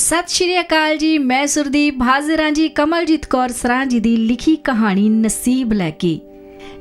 सत श्री अकाल जी, मैं सुरदीप हाजिर हाँ जी कमलजीत कौर सरां जी दी लिखी कहानी नसीब लैके।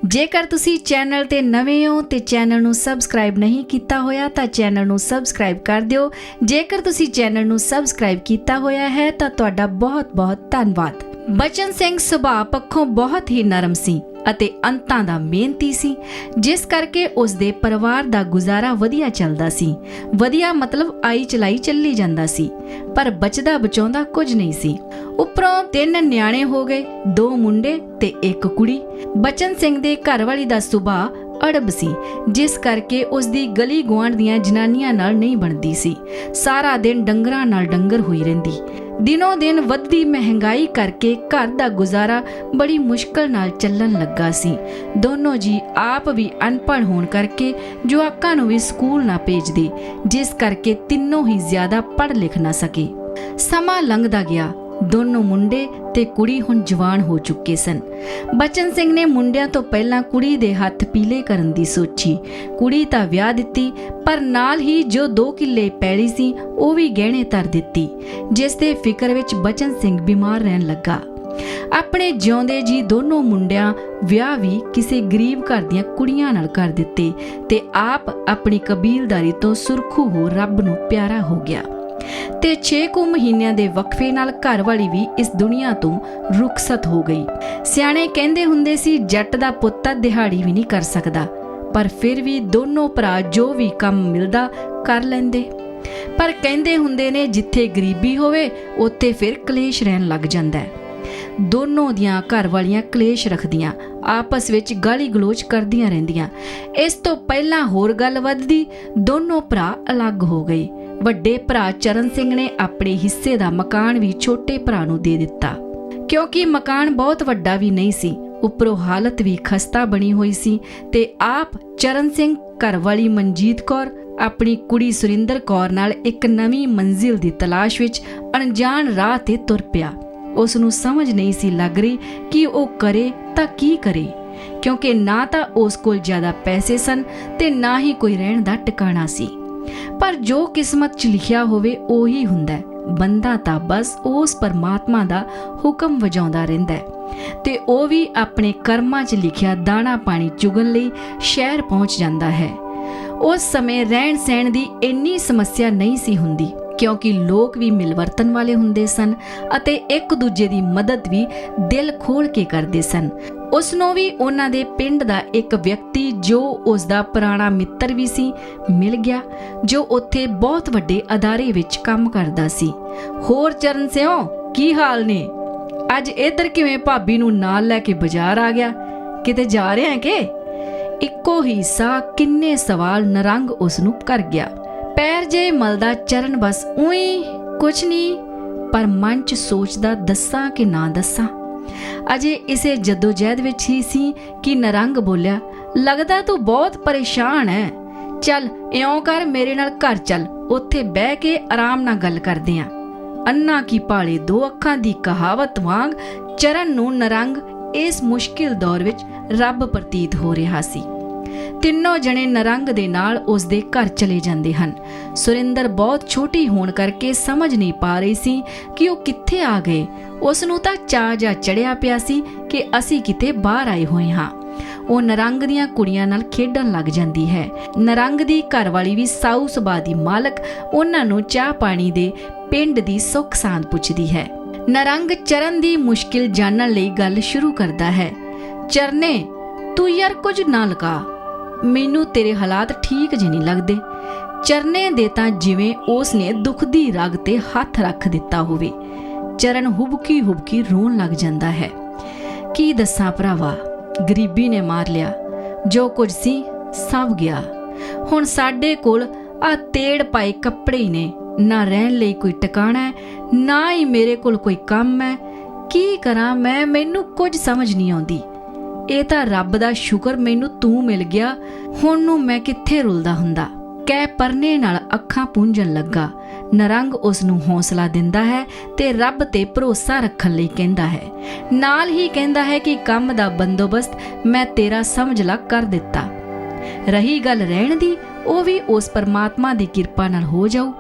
जेकर तुसी चैनल ते नवे हो ते चैनल नू सबसक्राइब नहीं किया होया तां चैनल नू सबसक्राइब कर दिओ। जेकर तुसी चैनल नू सबसक्राइब किया होया है तां तुहाडा बहुत बहुत धन्नवाद। बचन सिंह सुभाਅ पक्षों बहुत ही नरम सी ਅਤੇ ਅੰਤਾਂ ਦਾ ਮਿਹਨਤੀ ਸੀ, ਜਿਸ ਕਰਕੇ ਉਸ ਦੇ ਪਰਿਵਾਰ ਦਾ ਗੁਜ਼ਾਰਾ ਵਧੀਆ ਚੱਲਦਾ ਸੀ। ਵਧੀਆ ਮਤਲਬ ਆਈ ਚਲਾਈ ਚੱਲੀ ਜਾਂਦਾ ਸੀ, ਪਰ ਬਚਦਾ ਬਚਾਉਂਦਾ ਕੁਝ ਨਹੀਂ ਸੀ। ਉੱਪਰੋਂ 3 ਨਿਆਣੇ ਹੋ ਗਏ, 2 ਮੁੰਡੇ ਤੇ 1 ਕੁੜੀ। ਬਚਨ ਸਿੰਘ ਦੇ ਘਰਵਾਲੀ ਦਾ ਸੁਭਾਅ ਅੜਬ ਸੀ, ਜਿਸ ਕਰਕੇ ਉਸ ਦੀ ਗਲੀ ਗੁਆਂਢ ਦੀਆਂ ਜਨਾਨੀਆਂ ਨਾਲ ਨਹੀਂ ਬਣਦੀ ਸੀ। ਸਾਰਾ ਦਿਨ ਡੰਗਰਾਂ ਨਾਲ ਡੰਗਰ ਹੋਈ ਰਹਿੰਦੀ। ਦਿਨੋਂ ਦਿਨ ਵੱਧਦੀ ਮਹਿੰਗਾਈ ਕਰਕੇ ਘਰ ਦਾ ਗੁਜ਼ਾਰਾ ਬੜੀ ਮੁਸ਼ਕਲ ਨਾਲ ਚੱਲਣ ਲੱਗਾ ਸੀ। ਦੋਨੋਂ ਜੀ ਆਪ ਵੀ ਅਨਪੜ੍ਹ ਹੋਣ ਕਰਕੇ ਜਵਾਕਾਂ ਨੂੰ ਵੀ ਸਕੂਲ ਨਾ ਭੇਜਦੇ, ਜਿਸ ਕਰਕੇ ਤਿੰਨੋਂ ਹੀ ਜ਼ਿਆਦਾ ਪੜ੍ਹ ਲਿਖ ਨਾ ਸਕੇ। ਸਮਾਂ ਲੰਘਦਾ ਗਿਆ। ਦੋਨੋਂ ਮੁੰਡੇ ਤੇ ਕੁੜੀ ਹੁਣ ਜਵਾਨ ਹੋ ਚੁੱਕੇ ਸਨ। ਬਚਨ ਸਿੰਘ ਨੇ ਮੁੰਡਿਆਂ ਤੋਂ ਪਹਿਲਾਂ ਕੁੜੀ ਦੇ ਹੱਥ ਪੀਲੇ ਕਰਨ ਦੀ ਸੋਚੀ। ਕੁੜੀ ਤਾਂ ਵਿਆਹ ਦਿੱਤੀ, ਪਰ ਨਾਲ ਹੀ ਜੋ 2 ਕਿੱਲੇ ਪੈਲੀ ਸੀ ਉਹ ਵੀ ਗਹਿਣੇ ਧਰ ਦਿੱਤੀ, ਜਿਸ ਦੇ ਫਿਕਰ ਵਿੱਚ ਬਚਨ ਸਿੰਘ ਬਿਮਾਰ ਰਹਿਣ ਲੱਗਾ। ਆਪਣੇ ਜਿਉਂਦੇ ਜੀ ਦੋਨੋਂ ਮੁੰਡਿਆਂ ਵਿਆਹ ਵੀ ਕਿਸੇ ਗਰੀਬ ਘਰ ਦੀਆਂ ਕੁੜੀਆਂ ਨਾਲ ਕਰ ਦਿੱਤੇ ਤੇ ਆਪ ਆਪਣੀ ਕਬੀਲਦਾਰੀ ਤੋਂ ਸੁਰਖੂ ਹੋ ਰੱਬ ਨੂੰ ਪਿਆਰਾ ਹੋ ਗਿਆ। ਤੇ 6 ਕੁ ਮਹੀਨਿਆਂ ਦੇ ਵਕਫੇ ਨਾਲ ਘਰ ਵਾਲੀ ਵੀ ਇਸ ਦੁਨੀਆ ਤੋਂ ਰੁਖਸਤ ਹੋ ਗਈ। ਸਿਆਣੇ ਕਹਿੰਦੇ ਹੁੰਦੇ ਸੀ, ਜੱਟ ਦਾ ਪੁੱਤ ਤਾਂ ਦਿਹਾੜੀ ਵੀ ਨਹੀਂ ਕਰ ਸਕਦਾ, ਪਰ ਫਿਰ ਵੀ ਦੋਨੋਂ ਭਰਾ ਜੋ ਵੀ ਕੰਮ ਮਿਲਦਾ ਕਰ ਲੈਂਦੇ। ਪਰ ਕਹਿੰਦੇ ਹੁੰਦੇ ਨੇ, ਜਿੱਥੇ ਗਰੀਬੀ ਹੋਵੇ ਉੱਥੇ ਫਿਰ ਕਲੇਸ਼ ਰਹਿਣ ਲੱਗ ਜਾਂਦਾ ਹੈ। ਦੋਨੋਂ ਦੀਆਂ ਘਰ ਵਾਲੀਆਂ ਕਲੇਸ਼ ਰੱਖਦੀਆਂ, ਆਪਸ ਵਿੱਚ ਗਾਲੀ ਗਲੋਚ ਕਰਦੀਆਂ ਰਹਿੰਦੀਆਂ। ਇਸ ਤੋਂ ਪਹਿਲਾਂ ਹੋਰ ਗੱਲ ਵੱਧਦੀ, ਦੋਨੋਂ ਭਰਾ ਅਲੱਗ ਹੋ ਗਏ। ਵੱਡੇ ਭਰਾ ਚਰਨ ਸਿੰਘ ਨੇ ਆਪਣੇ ਹਿੱਸੇ ਦਾ ਮਕਾਨ ਵੀ ਛੋਟੇ ਭਰਾ ਨੂੰ ਦੇ ਦਿੱਤਾ, ਕਿਉਂਕਿ ਮਕਾਨ ਬਹੁਤ ਵੱਡਾ ਵੀ ਨਹੀਂ ਸੀ, ਉੱਪਰੋਂ ਹਾਲਤ ਵੀ ਖਸਤਾ ਬਣੀ ਹੋਈ ਸੀ। ਤੇ ਆਪ ਚਰਨ ਸਿੰਘ ਘਰਵਾਲੀ ਮਨਜੀਤ ਕੌਰ ਆਪਣੀ ਕੁੜੀ ਸੁਰਿੰਦਰ ਕੌਰ ਨਾਲ ਇੱਕ ਨਵੀਂ ਮੰਜ਼ਿਲ ਦੀ ਤਲਾਸ਼ ਵਿੱਚ ਅਣਜਾਣ ਰਾਹ ਤੇ ਤੁਰ ਪਿਆ। ਉਸ ਨੂੰ ਸਮਝ ਨਹੀਂ ਸੀ ਲੱਗ ਰਹੀ ਕਿ ਉਹ ਕਰੇ ਤਾਂ ਕੀ ਕਰੇ, ਕਿਉਂਕਿ ਨਾ ਤਾਂ ਉਸ ਕੋਲ ਜ਼ਿਆਦਾ ਪੈਸੇ ਸਨ ਤੇ ਨਾ ਹੀ ਕੋਈ ਰਹਿਣ ਦਾ ਟਿਕਾਣਾ ਸੀ। ਪਰ ਜੋ ਕਿਸਮਤ 'ਚ ਲਿਖਿਆ ਹੋਵੇ ਉਹੀ ਹੁੰਦਾ ਹੈ। ਬੰਦਾ ਤਾਂ ਬਸ ਉਸ ਪਰਮਾਤਮਾ ਦਾ ਹੁਕਮ ਵਜਾਉਂਦਾ ਰਹਿੰਦਾ ਹੈ ਤੇ ਉਹ ਵੀ ਆਪਣੇ ਕਰਮਾਂ 'ਚ ਲਿਖਿਆ ਦਾਣਾ ਪਾਣੀ ਚੁਗਣ ਲਈ ਸ਼ਹਿਰ ਪਹੁੰਚ ਜਾਂਦਾ ਹੈ। ਉਸ ਸਮੇਂ ਰਹਿਣ ਸਹਿਣ ਦੀ ਇੰਨੀ ਸਮੱਸਿਆ ਨਹੀਂ ਸੀ ਹੁੰਦੀ, ਕਿਉਂਕਿ ਲੋਕ ਵੀ ਮਿਲਵਰਤਨ ਵਾਲੇ ਹੁੰਦੇ ਸਨ ਅਤੇ ਇੱਕ ਦੂਜੇ ਦੀ ਮਦਦ ਵੀ ਦਿਲ ਖੋਲ ਕੇ ਕਰਦੇ ਸਨ। ਉਸ ਨੂੰ ਵੀ ਉਹਨਾਂ ਦੇ ਪਿੰਡ ਦਾ ਇੱਕ ਵਿਅਕਤੀ, ਜੋ ਉਸ ਦਾ ਪੁਰਾਣਾ ਮਿੱਤਰ ਵੀ ਸੀ, ਮਿਲ ਗਿਆ, ਜੋ ਉੱਥੇ ਬਹੁਤ ਵੱਡੇ ਅਦਾਰੇ ਵਿੱਚ ਕੰਮ ਕਰਦਾ ਸੀ। ਹੋਰ ਚਰਨ ਸਿਓ, ਕੀ ਹਾਲ ਨੇ? ਅੱਜ ਇੱਧਰ ਕਿਵੇਂ ਭਾਬੀ ਨੂੰ ਨਾਲ ਲੈ ਕੇ ਬਾਜ਼ਾਰ ਆ ਗਿਆ? ਕਿਤੇ ਜਾ ਰਿਹਾ ਕਿ? ਇੱਕੋ ਹੀ ਸਾਹ ਕਿੰਨੇ ਸਵਾਲ ਨਰੰਗ ਉਸ ਨੂੰ ਕਰ ਗਿਆ। ਪੈਰ ਜੇ ਮਲਦਾ ਚਰਨ ਬਸ ਉਈ ਕੁਛ ਨਹੀਂ, ਪਰ ਮਨ 'ਚ ਸੋਚਦਾ ਦੱਸਾਂ ਕਿ ਨਾ ਦੱਸਾਂ। ਅਜੇ ਇਸੇ ਜਦੋਜਹਿਦ ਵਿੱਚ ਹੀ ਸੀ ਕਿ ਨਰੰਗ ਬੋਲਿਆ, ਲੱਗਦਾ ਤੂੰ ਬਹੁਤ ਪਰੇਸ਼ਾਨ ਹੈ। ਚੱਲ ਇਉਂ ਕਰ, ਮੇਰੇ ਨਾਲ ਘਰ ਚੱਲ, ਉੱਥੇ ਬਹਿ ਕੇ ਆਰਾਮ ਨਾਲ ਗੱਲ ਕਰਦੇ ਆਂ। ਅੰਨਾ ਕੀ ਭਾਲੇ 2 ਅੱਖਾਂ ਦੀ ਕਹਾਵਤ ਵਾਂਗ ਚਰਨ ਨੂੰ ਨਰੰਗ ਇਸ ਮੁਸ਼ਕਿਲ ਦੌਰ ਵਿੱਚ ਰੱਬ ਪ੍ਰਤੀਤ ਹੋ ਰਿਹਾ ਸੀ। ਤਿੰਨੋਂ ਜਣੇ ਨਰੰਗ ਦੇ ਨਾਲ ਉਸ ਦੇ ਘਰ ਚਲੇ ਜਾਂਦੇ ਹਨ। ਸੁਰਿੰਦਰ ਬਹੁਤ ਛੋਟੀ ਹੋਣ ਕਰਕੇ ਸਮਝ ਨਹੀਂ ਪਾ ਰਹੀ ਸੀ ਕਿ ਉਹ ਕਿੱਥੇ ਆ ਗਏ। ਉਸ ਨੂੰ ਤਾਂ ਚਾਅ ਜਾ ਚੜਿਆ ਪਿਆ ਸੀ ਕਿ ਅਸੀਂ ਕਿਤੇ ਬਾਹਰ ਆਏ ਹੋਏ ਹਾਂ। ਉਹ ਨਰੰਗ ਦੀਆਂ ਕੁੜੀਆਂ ਨਾਲ ਖੇਡਣ ਲੱਗ ਜਾਂਦੀ ਹੈ। ਨਰੰਗ ਦੀ ਘਰਵਾਲੀ ਵੀ ਸਾਊ ਸੁਭਾਅ ਦੀ ਮਾਲਕ ਉਹਨਾਂ ਨੂੰ ਚਾਹ ਪਾਣੀ ਦੇ ਪਿੰਡ ਦੀ ਸੁੱਖ ਸਾਂਦ ਪੁੱਛਦੀ ਹੈ। ਨਰੰਗ ਚਰਨ ਦੀ ਮੁਸ਼ਕਿਲ ਜਾਣਨ ਲਈ ਗੱਲ ਸ਼ੁਰੂ ਕਰਦਾ ਹੈ। ਚਰਨੇ, ਤੂੰ ਯਾਰ ਕੁਝ ਨਾ ਲਗਾ, ਮੈਨੂੰ ਤੇਰੇ ਹਾਲਾਤ ਠੀਕ ਜਿਹੇ ਨਹੀਂ ਲੱਗਦੇ। ਚਰਨੇ ਦੇ ਤਾਂ ਜਿਵੇਂ ਉਸ ਨੇ ਦੁੱਖ ਦੀ ਰਗ ਤੇ ਹੱਥ ਰੱਖ ਦਿੱਤਾ ਹੋਵੇ। ਚਰਨ ਹੁਬਕੀ ਹੁਬਕੀ ਰੋਣ ਲੱਗ ਜਾਂਦਾ ਹੈ। ਕੀ ਦੱਸਾਂ ਭਰਾਵਾ, ਗਰੀਬੀ ਨੇ ਮਾਰ ਲਿਆ। ਜੋ ਕੁਝ ਸੀ ਸਭ ਗਿਆ। ਹੁਣ ਸਾਡੇ ਕੋਲ ਆ ਤੇੜ ਪਾਏ ਕੱਪੜੇ ਹੀ ਨੇ, ਨਾ ਰਹਿਣ ਲਈ ਕੋਈ ਟਿਕਾਣਾ ਹੈ, ਨਾ ਹੀ ਮੇਰੇ ਕੋਲ ਕੋਈ ਕੰਮ ਹੈ। ਕੀ ਕਰਾਂ ਮੈਂ? ਮੈਨੂੰ ਕੁਝ ਸਮਝ ਨਹੀਂ ਆਉਂਦੀ। ਇਹ ਤਾਂ ਰੱਬ ਦਾ ਸ਼ੁਕਰ ਮੈਨੂੰ ਤੂੰ ਮਿਲ ਗਿਆ, ਹੁਣ ਨੂੰ ਮੈਂ ਕਿੱਥੇ ਰੁਲਦਾ ਹੁੰਦਾ। ਕਹਿ ਪਰਨੇ ਨਾਲ ਅੱਖਾਂ ਪੂੰਝਣ ਲੱਗਾ। ਨਰੰਗ ਉਸ ਨੂੰ ਹੌਸਲਾ ਦਿੰਦਾ ਹੈ ਤੇ ਰੱਬ ਤੇ ਭਰੋਸਾ ਰੱਖਣ ਲਈ ਕਹਿੰਦਾ ਹੈ। ਨਾਲ ਹੀ ਕਹਿੰਦਾ ਹੈ ਕਿ ਕੰਮ ਦਾ ਬੰਦੋਬਸਤ ਮੈਂ ਤੇਰਾ ਸਮਝ ਲਾ ਕਰ ਦਿੱਤਾ। ਰਹੀ ਗੱਲ ਰਹਿਣ ਦੀ, ਉਹ ਵੀ ਉਸ ਪਰਮਾਤਮਾ ਦੀ ਕਿਰਪਾ ਨਾਲ ਹੋ ਜਾਊ।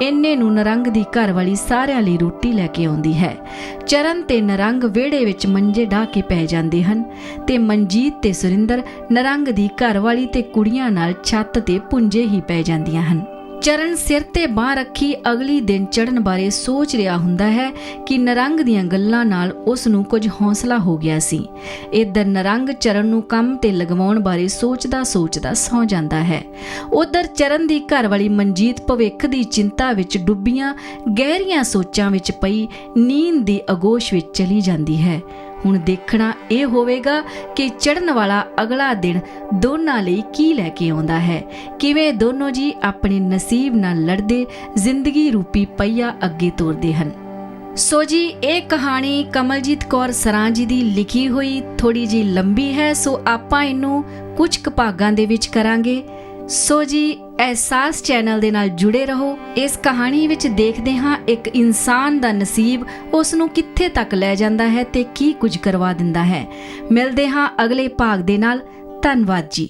ਇੰਨੇ ਨੂੰ ਨਰੰਗ ਦੀ ਘਰਵਾਲੀ ਸਾਰਿਆਂ ਲਈ ਰੋਟੀ ਲੈ ਕੇ ਆਉਂਦੀ ਹੈ। ਚਰਨ ਤੇ ਨਰੰਗ ਵਿਹੜੇ ਵਿੱਚ ਮੰਜੇ ਢਾ ਕੇ ਪੈ ਜਾਂਦੇ ਹਨ ਤੇ ਮਨਜੀਤ ਤੇ ਸੁਰਿੰਦਰ ਨਰੰਗ ਦੀ ਘਰਵਾਲੀ ਤੇ ਕੁੜੀਆਂ ਨਾਲ ਛੱਤ ਤੇ ਪੁੰਜੇ ਹੀ ਪੈ ਜਾਂਦੀਆਂ ਹਨ। ਚਰਨ ਸਿਰ ਤੇ ਬਾਂਹ ਰੱਖੀ ਅਗਲੀ ਦਿਨ ਚੜ੍ਹਨ ਬਾਰੇ ਸੋਚ ਰਿਹਾ ਹੁੰਦਾ ਹੈ ਕਿ ਨਰੰਗ ਦੀਆਂ ਗੱਲਾਂ ਨਾਲ ਉਸ ਨੂੰ ਕੁਝ ਹੌਸਲਾ ਹੋ ਗਿਆ ਸੀ। ਇੱਧਰ ਨਰੰਗ ਚਰਨ ਨੂੰ ਕੰਮ ਤੇ ਲਗਵਾਉਣ ਬਾਰੇ ਸੋਚਦਾ ਸੌਂ ਜਾਂਦਾ ਹੈ। ਉੱਧਰ ਚਰਨ ਦੀ ਘਰਵਾਲੀ ਮਨਜੀਤ ਭਵਿੱਖ ਦੀ ਚਿੰਤਾ ਵਿੱਚ ਡੁੱਬੀਆਂ ਗਹਿਰੀਆਂ ਸੋਚਾਂ ਵਿੱਚ ਪਈ ਨੀਂਦ ਦੀ ਅਗੋਸ਼ ਵਿੱਚ ਚਲੀ ਜਾਂਦੀ ਹੈ। ਹੁਣ ਦੇਖਣਾ ਇਹ ਹੋਵੇਗਾ ਕਿ ਚੜ੍ਹਨ ਵਾਲਾ ਅਗਲਾ ਦਿਨ ਦੋਨਾਂ ਲਈ ਕੀ ਲੈ ਕੇ ਆਉਂਦਾ ਹੈ, ਕਿਵੇਂ ਦੋਨੋਂ ਜੀ ਆਪਣੇ ਨਸੀਬ ਨਾਲ ਲੜਦੇ ਜ਼ਿੰਦਗੀ ਰੂਪੀ ਪਹੀਆ ਅੱਗੇ ਤੋਰਦੇ ਹਨ। ਸੋ ਜੀ ਇਹ ਕਹਾਣੀ ਕਮਲਜੀਤ ਕੌਰ ਸਰਾਂ ਜੀ ਦੀ ਲਿਖੀ ਹੋਈ ਥੋੜੀ ਜੀ ਲੰਬੀ ਹੈ, ਸੋ ਆਪਾਂ ਇਹਨੂੰ ਕੁਝ ਕੁ ਭਾਗਾਂ ਦੇ ਵਿੱਚ ਕਰਾਂਗੇ। ਸੋ ਜੀ ਅਹਿਸਾਸ ਚੈਨਲ ਦੇ ਨਾਲ ਜੁੜੇ ਰਹੋ। ਇਸ ਕਹਾਣੀ ਵਿੱਚ ਦੇਖਦੇ ਹਾਂ ਇੱਕ ਇਨਸਾਨ ਦਾ ਨਸੀਬ ਉਸ ਨੂੰ ਕਿੱਥੇ ਤੱਕ ਲੈ ਜਾਂਦਾ ਹੈ ਤੇ ਕੀ ਕੁਝ ਕਰਵਾ ਦਿੰਦਾ ਹੈ। ਮਿਲਦੇ ਹਾਂ ਅਗਲੇ ਭਾਗ ਦੇ ਨਾਲ। ਧੰਨਵਾਦ ਜੀ।